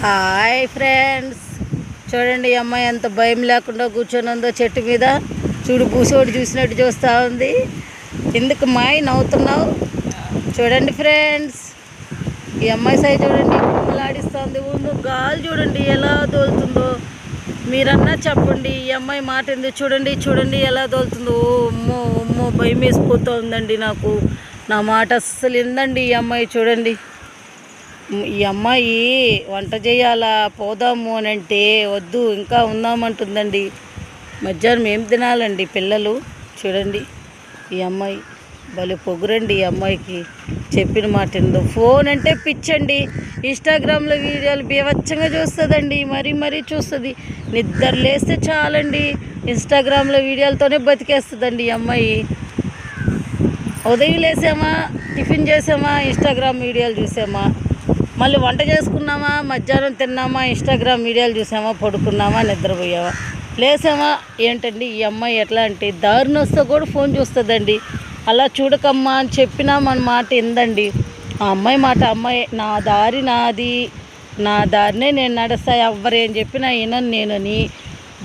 Hi friends, చూడండి ఈ అమ్మాయి ఎంత భయం లేకుండా కూర్చొని ఉందో చెట్టు మీద. చూడు, పూసోడు చూసినట్టు చూస్తూ ఉంది. ఎందుకు మాయి నవ్వుతున్నావు? చూడండి ఫ్రెండ్స్, ఈ అమ్మాయి సై చూడండి కుమ్మలాడిస్తుంది. ఉండు గాలి చూడండి ఎలా దోలుతుందో. మీరన్నా చెప్పండి, ఈ అమ్మాయి మాట ఎందుకు? చూడండి చూడండి ఎలా దోలుతుందో. అమ్మో అమ్మో, భయం వేసిపోతుందండి నాకు. నా మాట అస్సలు ఇందండి ఈ అమ్మాయి. చూడండి, ఈ అమ్మాయి వంట చేయాలా, పోదాము అని అంటే వద్దు ఇంకా ఉందామంటుందండి. మధ్యాహ్నం ఏం తినాలండి పిల్లలు? చూడండి, ఈ అమ్మాయి భలే పొగురండి. ఈ అమ్మాయికి చెప్పిన మాట ఏందో. ఫోన్ అంటే పిచ్చండి. ఇన్స్టాగ్రామ్లో వీడియోలు బీవచ్చంగా చూస్తుందండి, మరీ చూస్తుంది. నిద్ర లేస్తే చాలండి ఇన్స్టాగ్రామ్లో వీడియోలతోనే బతికేస్తుందండి ఈ అమ్మాయి. ఉదయం లేసామా, టిఫిన్ చేసామా, ఇన్స్టాగ్రామ్ వీడియోలు చూసామా, మళ్ళీ వంట చేసుకున్నామా, మధ్యాహ్నం తిన్నామా, ఇన్స్టాగ్రామ్ వీడియోలు చూసామా, పడుకున్నామా, నిద్రపోయామా, లేసామా. ఏంటండి ఈ అమ్మాయి ఎట్లా అంటే దారిని వస్తే కూడా ఫోన్ చూస్తుందండి. అలా చూడకమ్మా అని చెప్పినా మన మాట ఇందండి. ఆ అమ్మాయి మాట అమ్మాయి. నా దారి నాది, నా దారినే నేను నడుస్తా, ఎవ్వరేం చెప్పినా వినను నేనని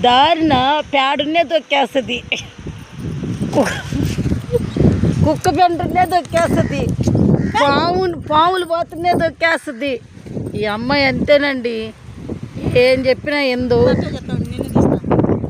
దారిన పేడున్నే దొక్కేస్తుంది, కుక్క పెంటనే దొక్కేస్తుంది, పాములు పోతుందే దొక్కేస్తుంది. ఈ అమ్మాయి అంతేనండి, ఏం చెప్పినా ఎందు.